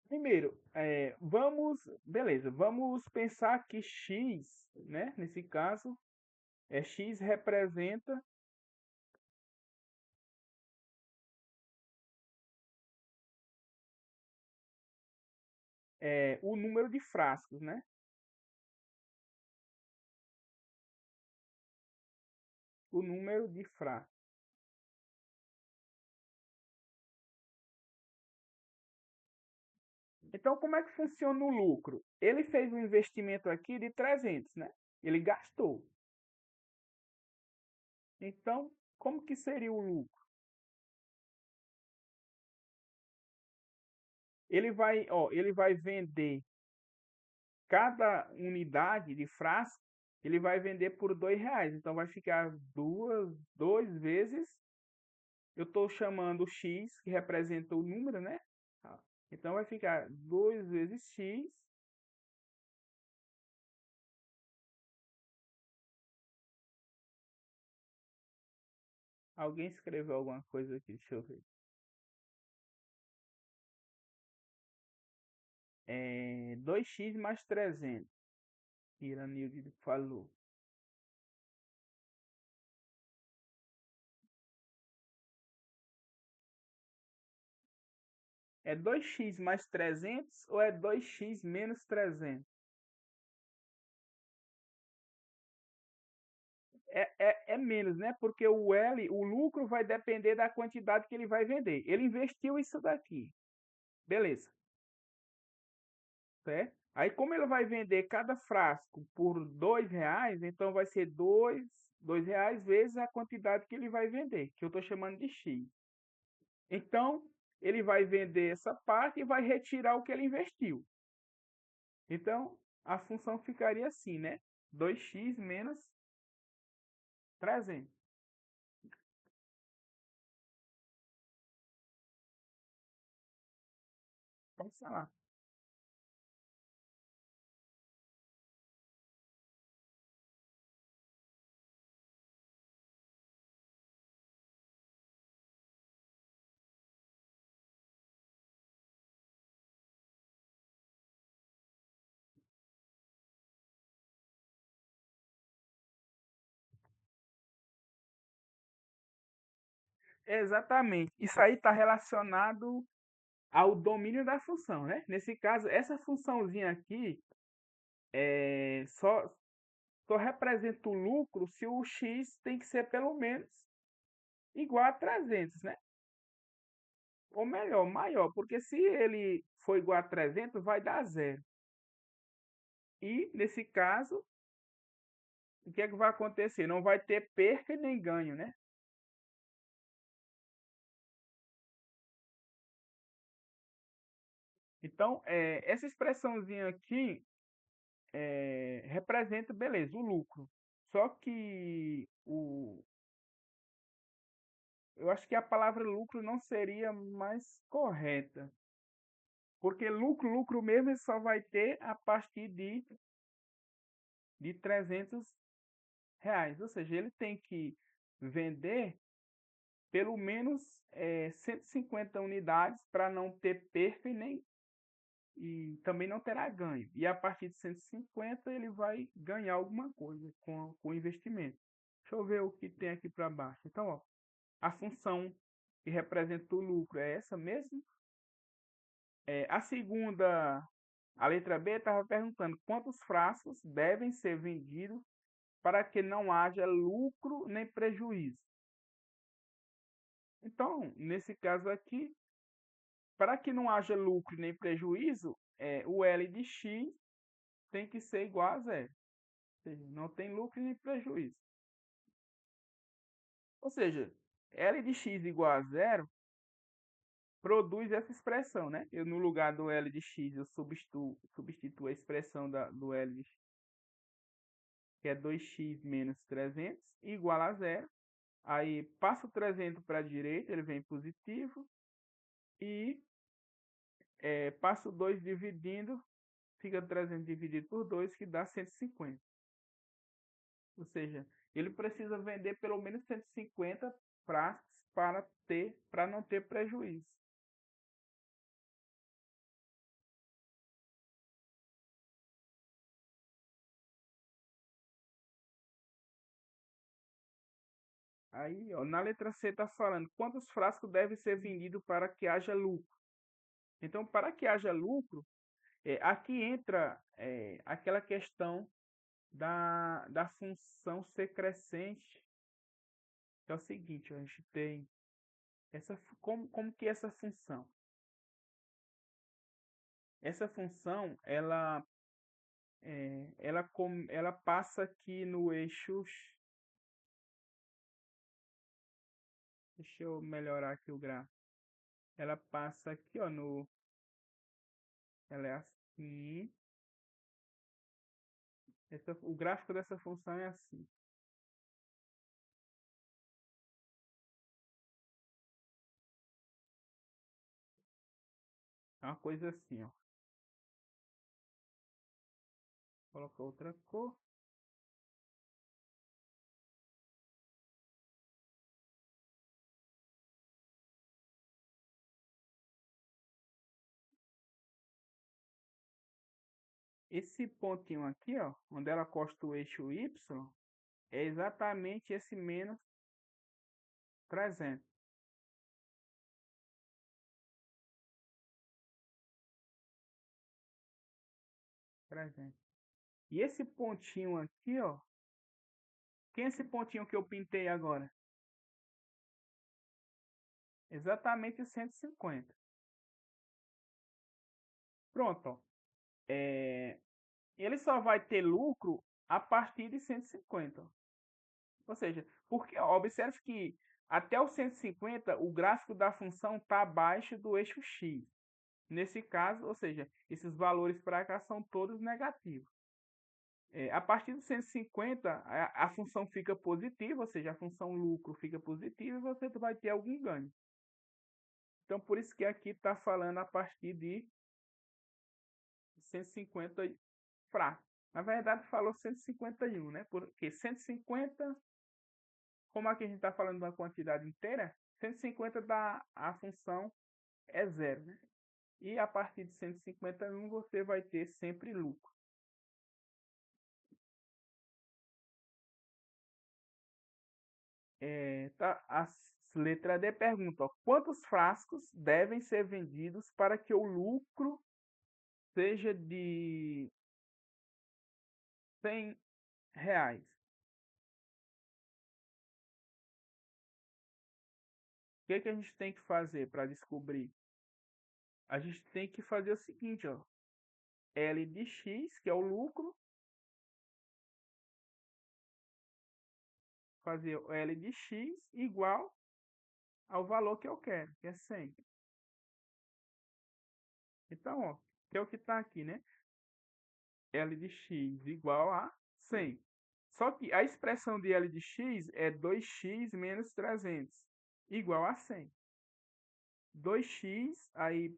Primeiro, beleza, vamos pensar que x, né, nesse caso, x representa o número de frascos, né? O número de frascos. Então, como é que funciona o lucro? Ele fez um investimento aqui de 300, né? Ele gastou. Então, como que seria o lucro? Ele vai vender cada unidade de frasco, ele vai vender por R$ 2. Então vai ficar duas vezes. Eu estou chamando X, que representa o número, né? Então vai ficar 2 vezes X. Alguém escreveu alguma coisa aqui, deixa eu ver. 2x mais 300. Iranildo falou. É 2x mais 300 ou é 2x menos 300? É menos, né? Porque o lucro vai depender da quantidade que ele vai vender. Ele investiu isso daqui. Beleza, certo? Aí, como ele vai vender cada frasco por R$ 2, então vai ser dois reais vezes a quantidade que ele vai vender, que eu estou chamando de X. Então, ele vai vender essa parte e vai retirar o que ele investiu. Então, a função ficaria assim, né? 2x menos 300. Vamos lá. Exatamente. Isso aí está relacionado ao domínio da função, né? Nesse caso, essa funçãozinha aqui só representa o lucro se o x tem que ser pelo menos igual a 300, né? Ou melhor, maior, porque se ele for igual a 300, vai dar zero. E, nesse caso, o que é que vai acontecer? Não vai ter perca nem ganho, né? Então, essa expressãozinha aqui representa, beleza, o lucro. Só que eu acho que a palavra lucro não seria mais correta. Porque lucro mesmo ele só vai ter a partir de R$ 300. Ou seja, ele tem que vender pelo menos 150 unidades para não ter perca e também não terá ganho. E a partir de 150 ele vai ganhar alguma coisa com o investimento. Deixa eu ver o que tem aqui para baixo. Então, ó, a função que representa o lucro é essa mesmo. A segunda, a letra B, estava perguntando quantos frascos devem ser vendidos para que não haja lucro nem prejuízo. Então, nesse caso aqui, para que não haja lucro nem prejuízo, o L de X tem que ser igual a zero. Ou seja, não tem lucro nem prejuízo. Ou seja, L de X igual a zero produz essa expressão, né? Eu, no lugar do L de X, eu substituo a expressão do L de X, que é 2x menos 300, igual a zero. Aí, passa o 300 para a direita, ele vem positivo. E passa o 2 dividindo, fica 300 dividido por 2, que dá 150. Ou seja, ele precisa vender pelo menos 150 frascos para não ter prejuízo. Aí, ó, na letra C está falando quantos frascos devem ser vendidos para que haja lucro. Então, para que haja lucro, Aqui entra aquela questão da função ser crescente, que é o seguinte, a gente tem como que é essa função? Essa função, ela passa aqui no eixo, deixa eu melhorar aqui o gráfico, ela passa aqui, ó, ela é assim, o gráfico dessa função é assim, é uma coisa assim, ó, coloca outra cor. Esse pontinho aqui, ó, onde ela costa o eixo Y, é exatamente esse menos 300. 300. E esse pontinho aqui, ó, quem é esse pontinho que eu pintei agora? Exatamente 150. Pronto, ó. É, ele só vai ter lucro a partir de 150. Ó. Ou seja, porque ó, observe que até o 150 o gráfico da função está abaixo do eixo x. Nesse caso, ou seja, esses valores para cá são todos negativos. A partir do 150, a função fica positiva, ou seja, a função lucro fica positiva e você vai ter algum ganho. Então, por isso que aqui está falando a partir de 150 fraco. Na verdade, falou 151, né? Porque 150, como aqui a gente está falando de uma quantidade inteira, 150 dá a função é zero, né? E a partir de 151 você vai ter sempre lucro. A letra D pergunta, ó, quantos frascos devem ser vendidos para que o lucro seja de R$ 100? O que a gente tem que fazer para descobrir? A gente tem que fazer o seguinte, ó, L de X, que é o lucro, fazer o L de X igual ao valor que eu quero, que é 100. Então, ó, que é o que está aqui, né? L de X igual a 100. Só que a expressão de L de X é 2x menos 300, igual a 100. 2x, aí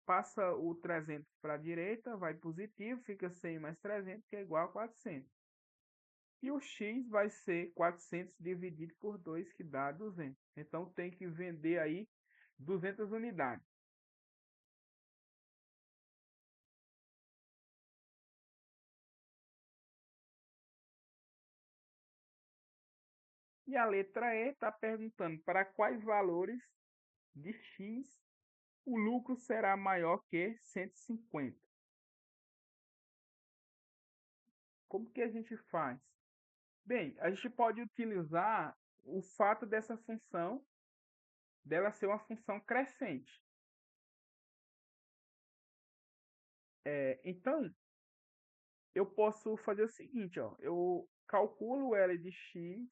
passa o 300 para a direita, vai positivo, fica 100 mais 300, que é igual a 400. E o x vai ser 400 dividido por 2, que dá 200. Então tem que vender aí 200 unidades. E a letra E está perguntando para quais valores de x o lucro será maior que 150. Como que a gente faz? Bem, a gente pode utilizar o fato dessa função, dela ser uma função crescente. Então, eu posso fazer o seguinte, ó, eu calculo o L de x.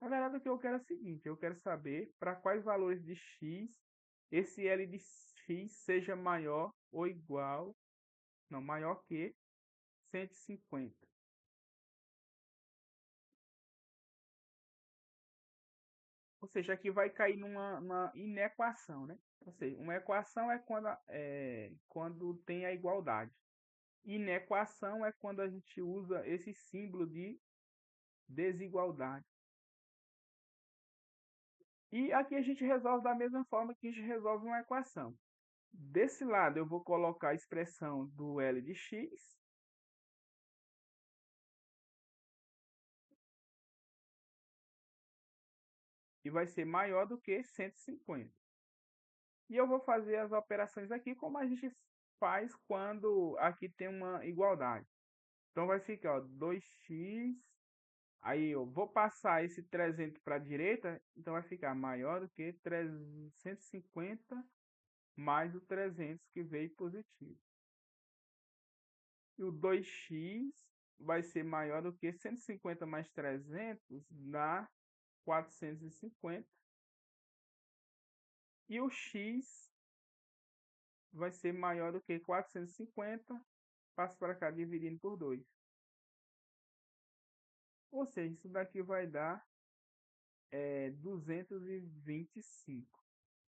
Na verdade, o que eu quero é o seguinte, eu quero saber para quais valores de x esse L de x seja maior ou igual, não, maior que 150. Ou seja, aqui vai cair numa inequação, né? Ou seja, uma equação é quando tem a igualdade. Inequação é quando a gente usa esse símbolo de desigualdade. E aqui a gente resolve da mesma forma que a gente resolve uma equação. Desse lado eu vou colocar a expressão do L de x, que vai ser maior do que 150. E eu vou fazer as operações aqui como a gente faz quando aqui tem uma igualdade. Então vai ficar, ó, 2x, aí eu vou passar esse 300 para a direita, então vai ficar maior do que 350 mais o 300 que veio positivo. E o 2x vai ser maior do que 150 mais 300 dá 450. E o x vai ser maior do que 450, passo para cá dividindo por 2. Ou seja, isso daqui vai dar 225.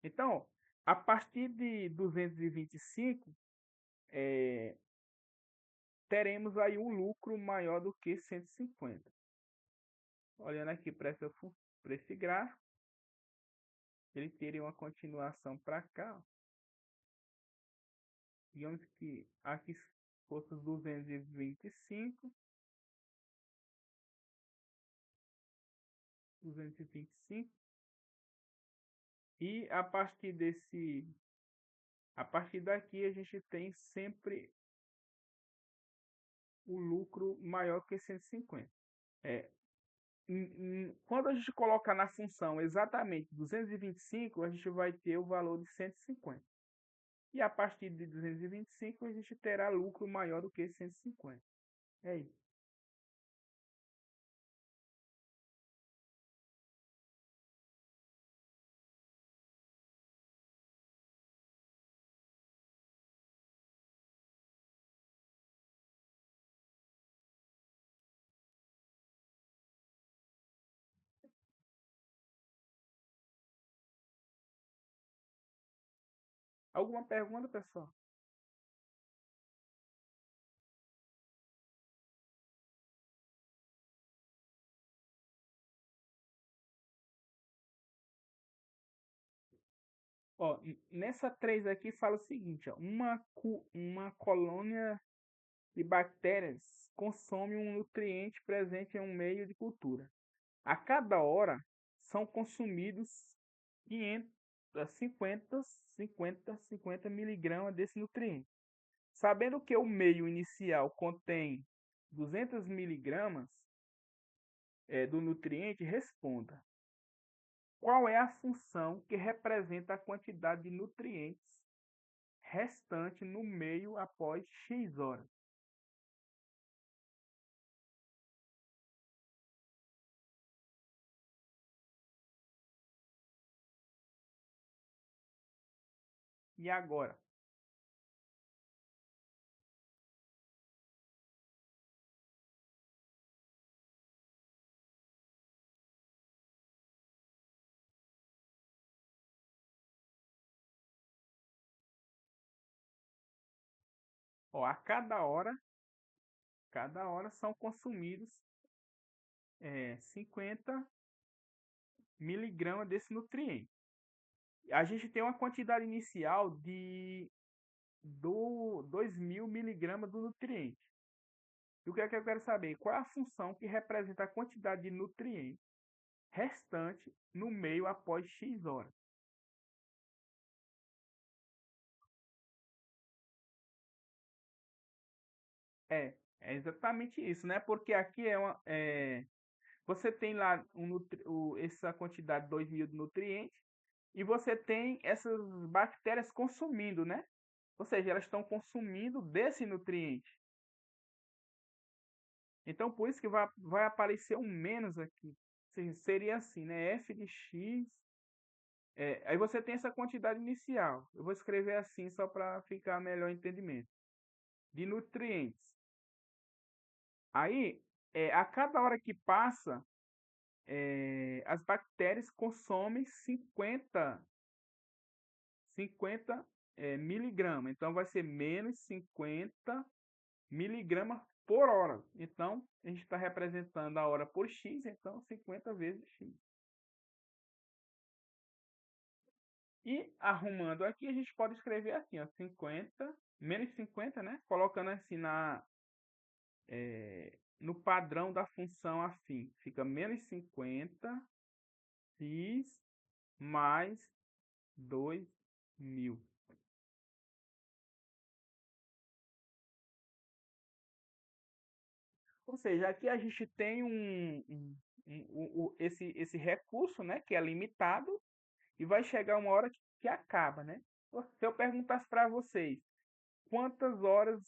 Então, a partir de 225, teremos aí um lucro maior do que 150. Olhando aqui para esse gráfico, ele teria uma continuação para cá, ó. Digamos que aqui fosse 225, 225, e a partir daqui a gente tem sempre o lucro maior que 150. É, quando a gente colocar na função exatamente 225, a gente vai ter o valor de 150. E a partir de 225, a gente terá lucro maior do que 150. É isso. Alguma pergunta, pessoal? Ó, nessa 3 aqui fala o seguinte, ó, uma colônia de bactérias consome um nutriente presente em um meio de cultura. A cada hora são consumidos 500, 50 miligramas desse nutriente. Sabendo que o meio inicial contém 200 miligramas do nutriente, responda: qual é a função que representa a quantidade de nutrientes restante no meio após X horas? E agora? Ó, a cada hora são consumidos 50 miligramas desse nutriente. A gente tem uma quantidade inicial de 2.000 miligramas do nutriente. E o que é que eu quero saber? Qual é a função que representa a quantidade de nutriente restante no meio após X horas? É exatamente isso, né? Porque aqui você tem lá essa quantidade de 2.000 de nutrientes e você tem essas bactérias consumindo, né? Ou seja, elas estão consumindo desse nutriente. Então, por isso que vai aparecer um menos aqui. Seria assim, né? F de x. Aí você tem essa quantidade inicial. Eu vou escrever assim só para ficar melhor entendimento. De nutrientes. Aí, a cada hora que passa, as bactérias consomem 50 miligramas. Então, vai ser menos 50 miligramas por hora. Então, a gente está representando a hora por x, então 50 vezes x. E arrumando aqui, a gente pode escrever assim, ó, 50, menos 50, né? Colocando assim no padrão da função afim. Fica menos 50 x mais 2.000. Ou seja, aqui a gente tem esse recurso, né, que é limitado e vai chegar uma hora que acaba, né? Se eu perguntasse para vocês quantas horas,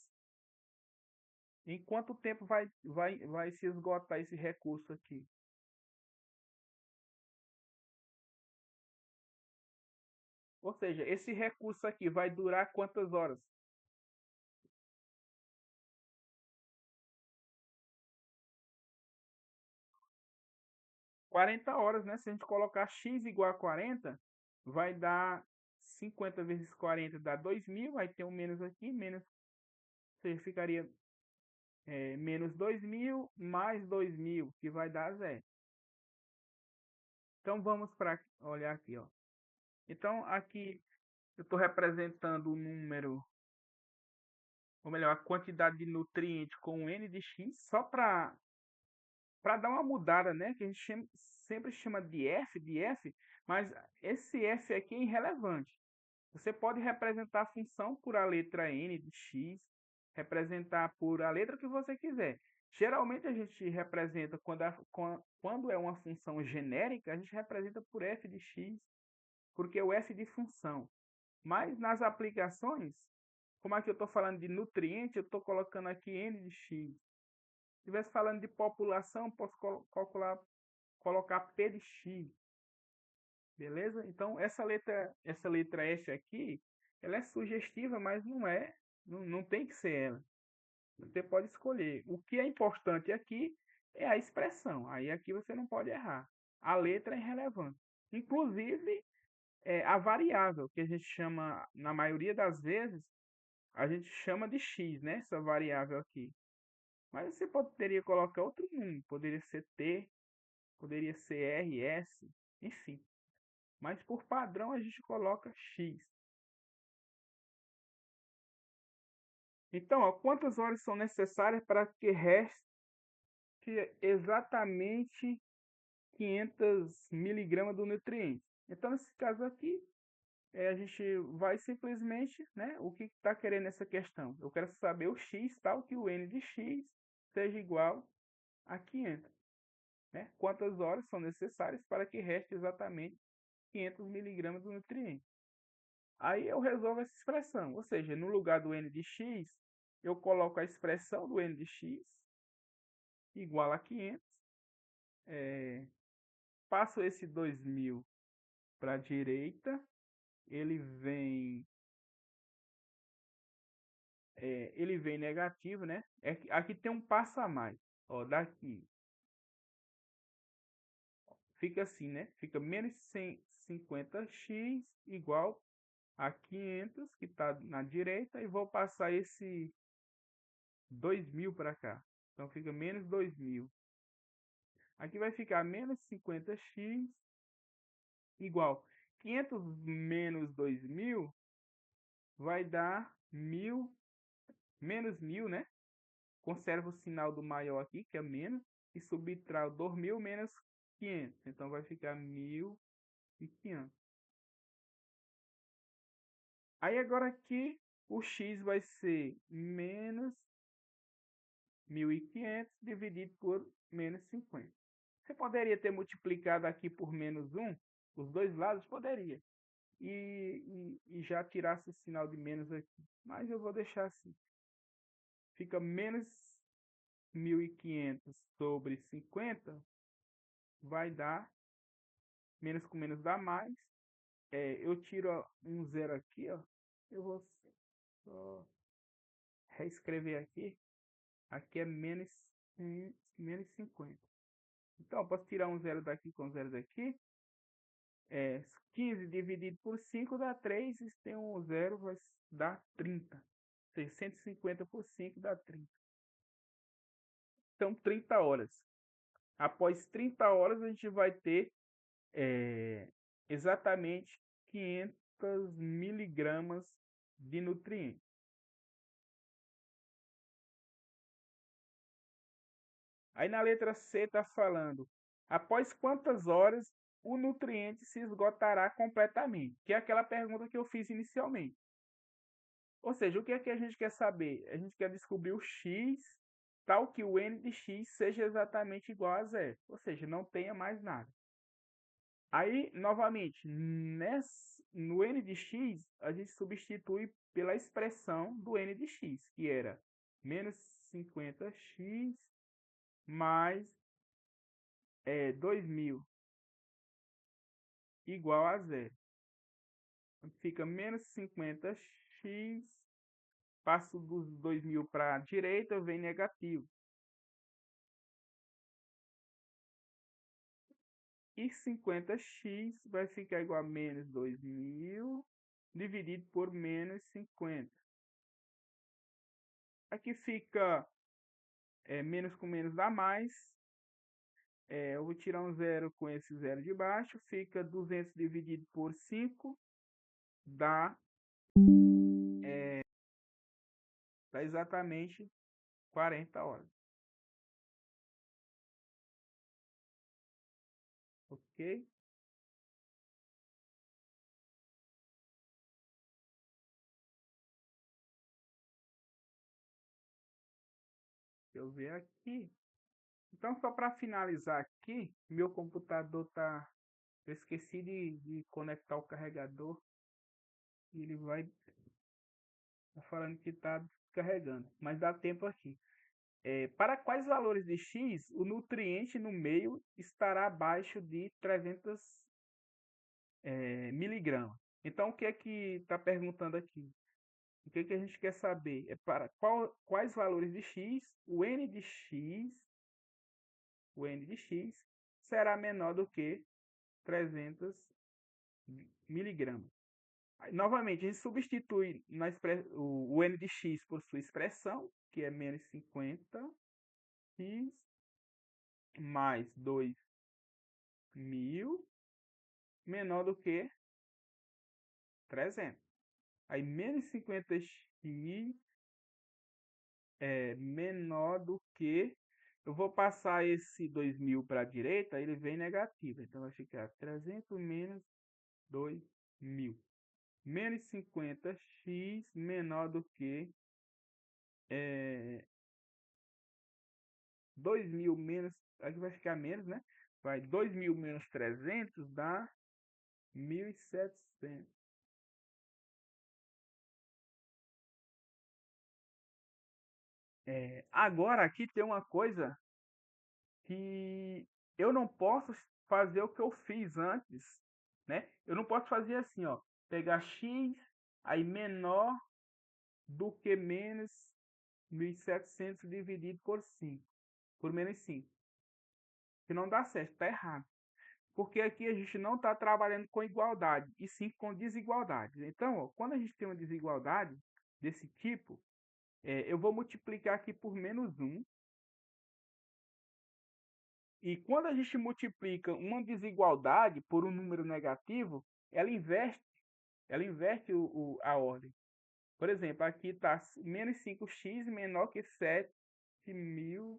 em quanto tempo vai se esgotar esse recurso aqui? Ou seja, esse recurso aqui vai durar quantas horas? 40 horas, né? Se a gente colocar x igual a 40, vai dar 50 vezes 40 dá 2.000, aí tem um menos aqui, menos, ou seja, ficaria menos 2.000 mais 2.000, que vai dar zero. Então vamos para olhar aqui, ó. Então aqui eu estou representando o número, ou melhor, a quantidade de nutriente com n de x, só para dar uma mudada, né? Que a gente sempre chama de f, mas esse f aqui é irrelevante. Você pode representar a função por a letra n de x, representar por a letra que você quiser. Geralmente a gente representa quando é uma função genérica, a gente representa por f de x, porque é o f de função. Mas nas aplicações, como aqui eu estou falando de nutriente, eu estou colocando aqui n de x. Se estivesse falando de população, posso colocar P de X, beleza? Então essa letra S aqui, ela é sugestiva, mas não tem que ser ela. Você pode escolher. O que é importante aqui é a expressão. Aí aqui você não pode errar. A letra é irrelevante. Inclusive, a variável, que a gente chama, na maioria das vezes, a gente chama de x, né? Essa variável aqui. Mas você poderia colocar outro número, poderia ser t, poderia ser r, s, enfim. Mas por padrão a gente coloca x. Então, ó, quantas horas são necessárias para que reste exatamente 500 miligramas do nutriente? Então, nesse caso aqui, a gente vai simplesmente, né, o que está querendo essa questão? Eu quero saber o x, tal que o n de x seja igual a 500. Né? Quantas horas são necessárias para que reste exatamente 500 miligramas do nutriente? Aí eu resolvo essa expressão, ou seja, no lugar do n de x, eu coloco a expressão do n de x igual a 500, passo esse 2.000 para a direita, ele vem, ele vem negativo, né? Aqui tem um passo a mais, ó, daqui fica assim, né? Fica menos 150x igual a 500, que está na direita, e vou passar esse 2.000 para cá. Então fica menos 2.000. Aqui vai ficar menos 50x igual 500 menos 2.000 vai dar 1.000, menos 1.000, né? Conserva o sinal do maior aqui, que é menos, e subtrai o 2.000 menos 500. Então vai ficar 1.500. Aí agora aqui o x vai ser menos 1.500 dividido por menos 50. Você poderia ter multiplicado aqui por menos 1, os dois lados? Poderia. E já tirasse o sinal de menos aqui. Mas eu vou deixar assim. Fica menos 1.500 sobre 50, vai dar, menos com menos dá mais. Eu tiro um zero aqui, ó. Eu vou só reescrever aqui. Aqui é menos 50. Então, eu posso tirar um zero daqui com um zero daqui. 15 dividido por 5 dá 3, e se tem um zero vai dar 30. Ou seja, 150 por 5 dá 30. Então, 30 horas. Após 30 horas, a gente vai ter exatamente 500 miligramas de nutriente. Aí na letra C está falando, após quantas horas o nutriente se esgotará completamente? Que é aquela pergunta que eu fiz inicialmente. Ou seja, o que é que a gente quer saber? A gente quer descobrir o X tal que o n de x seja exatamente igual a zero, ou seja, não tenha mais nada. Aí, novamente, no n de x, a gente substitui pela expressão do n de x, que era menos 50x mais 2.000 igual a zero. Fica menos 50x, passo dos 2.000 para a direita, vem negativo. E 50x vai ficar igual a menos 2.000 dividido por menos 50. Aqui fica menos com menos dá mais. Eu vou tirar um zero com esse zero de baixo. Fica 200 dividido por 5 dá exatamente 40 horas. Ok? Deixa eu ver aqui. Então, só para finalizar aqui, meu computador tá. Eu esqueci de conectar o carregador. E ele vai tá falando que está carregando, mas dá tempo aqui. Para quais valores de x o nutriente no meio estará abaixo de 300 miligramas? Então, o que é que está perguntando aqui? O que é que a gente quer saber? É para quais valores de x o n de x será menor do que 300 miligramas. Novamente, a gente substitui o n de x por sua expressão, que é menos 50x mais 2.000 menor do que 300. Aí, menos 50x é menor do que... Eu vou passar esse 2.000 para a direita, ele vem negativo. Então, vai ficar 300 menos 2.000. Menos 50x menor do que 2.000 menos, aqui vai ficar menos, né? Vai 2.000 menos 300 dá 1.700. Agora aqui tem uma coisa que eu não posso fazer o que eu fiz antes, né? Eu não posso fazer assim, ó, pegar x aí menor do que menos 1.700 dividido por 5, por menos 5. Que não dá certo, tá errado. Porque aqui a gente não está trabalhando com igualdade, e sim com desigualdade. Então, ó, quando a gente tem uma desigualdade desse tipo, eu vou multiplicar aqui por menos 1. E quando a gente multiplica uma desigualdade por um número negativo, ela inverte a ordem. Por exemplo, aqui está menos 5x menor que 7.000,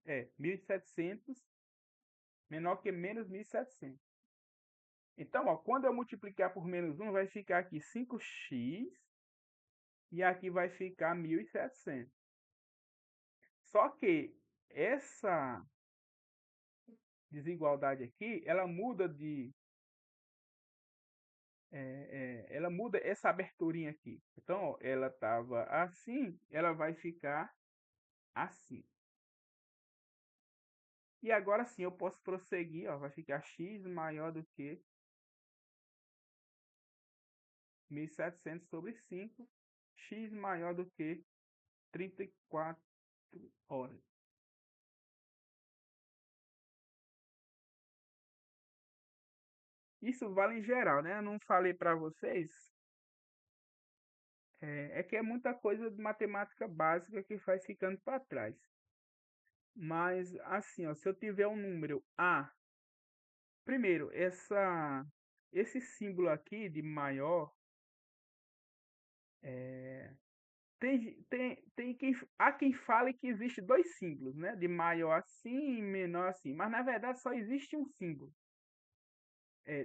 1.700 menor que menos 1.700. Então, ó, quando eu multiplicar por menos 1, vai ficar aqui 5x e aqui vai ficar 1.700. Só que essa desigualdade aqui, ela muda essa aberturinha aqui. Então, ó, ela estava assim, ela vai ficar assim. E agora sim, eu posso prosseguir, ó, vai ficar x maior do que 1.700 sobre 5, x maior do que 34 horas. Isso vale em geral, né? Eu não falei para vocês, que é muita coisa de matemática básica que vai ficando para trás. Mas assim, ó, se eu tiver um número A, primeiro, esse símbolo aqui de maior, há quem fale que existe dois símbolos, né? De maior assim e menor assim, mas na verdade só existe um símbolo.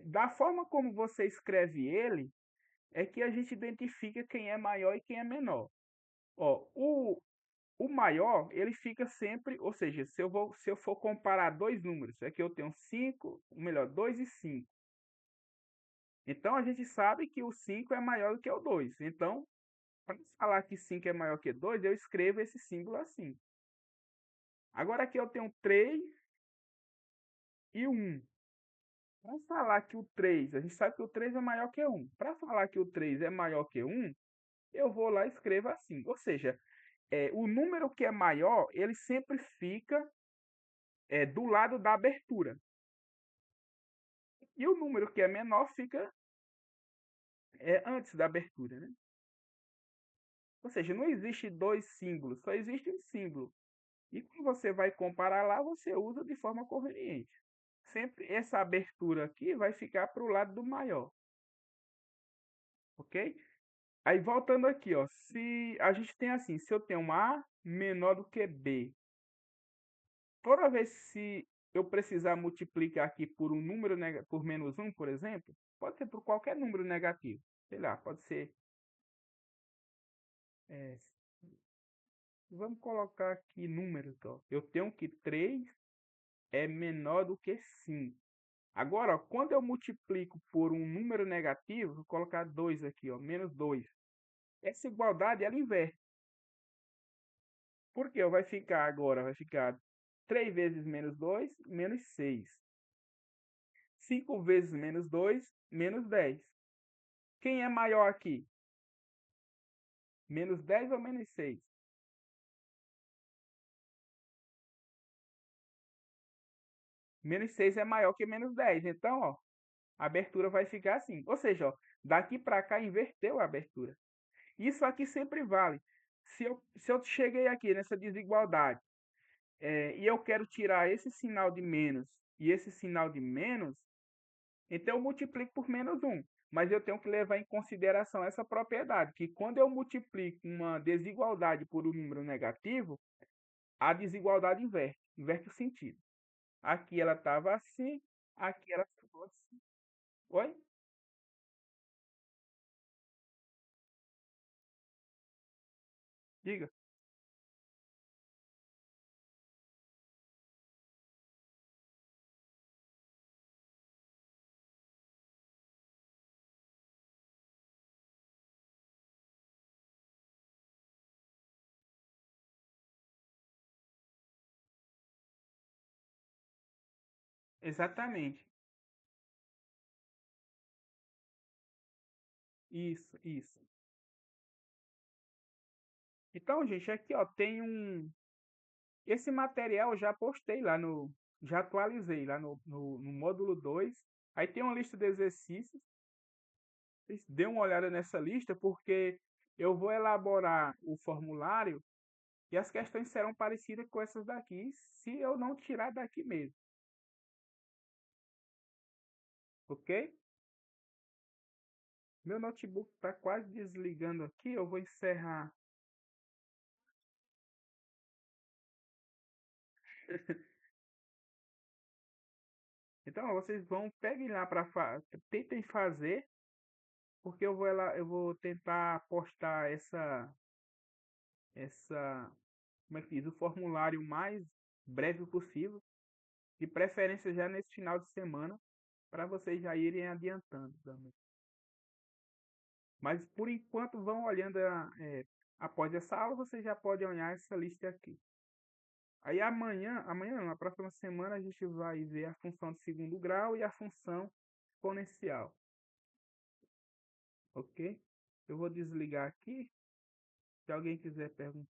Da forma como você escreve ele, é que a gente identifica quem é maior e quem é menor. Ó, o maior, ele fica sempre, ou seja, se eu for comparar dois números, aqui eu tenho 5, ou melhor, 2 e 5. Então a gente sabe que o 5 é maior do que o 2. Então, para falar que 5 é maior que 2, eu escrevo esse símbolo assim. Agora aqui eu tenho 3 e 1. Para falar que o 3, a gente sabe que o 3 é maior que 1. Para falar que o 3 é maior que 1, eu vou lá e escrevo assim. Ou seja, o número que é maior, ele sempre fica do lado da abertura. E o número que é menor fica antes da abertura, né? Ou seja, não existe dois símbolos, só existe um símbolo. E quando você vai comparar lá, você usa de forma conveniente. Sempre essa abertura aqui vai ficar para o lado do maior, ok? Aí voltando aqui, ó, se a gente tem assim, se eu tenho um A menor do que B, toda vez se eu precisar multiplicar aqui por um número por menos um, por exemplo, pode ser por qualquer número negativo. Sei lá, pode ser. é, Vamos colocar aqui números, ó. Eu tenho que 3 é menor do que 5. Agora, ó, quando eu multiplico por um número negativo, vou colocar 2 aqui, ó, menos 2. Essa igualdade, ela inverte. Por quê? Vai ficar agora, vai ficar 3 vezes menos 2, menos 6. 5 vezes menos 2, menos 10. Quem é maior aqui? Menos 10 ou menos 6? Menos 6 é maior que menos 10. Então, ó, a abertura vai ficar assim. Ou seja, ó, daqui para cá inverteu a abertura. Isso aqui sempre vale. Se eu cheguei aqui nessa desigualdade e eu quero tirar esse sinal de menos e esse sinal de menos, então eu multiplico por menos um. Mas eu tenho que levar em consideração essa propriedade, que quando eu multiplico uma desigualdade por um número negativo, a desigualdade inverte o sentido. Aqui ela estava assim, aqui ela ficou assim. Oi? Diga. Exatamente. Isso. Então, gente, aqui ó, tem um. Esse material eu já postei lá no. Já atualizei lá no módulo 2. Aí tem uma lista de exercícios. Vocês dêem uma olhada nessa lista, porque eu vou elaborar o formulário e as questões serão parecidas com essas daqui, se eu não tirar daqui mesmo, ok? Meu notebook está quase desligando aqui, eu vou encerrar. Então, vocês vão, peguem lá para tentem fazer, porque eu vou lá, eu vou tentar postar essa, como é que diz, o formulário mais breve possível, de preferência já nesse final de semana, para vocês já irem adiantando também. Mas por enquanto vão olhando após essa aula, vocês já podem olhar essa lista aqui. Aí amanhã não, na próxima semana a gente vai ver a função de segundo grau e a função exponencial, ok? Eu vou desligar aqui. Se alguém quiser perguntar.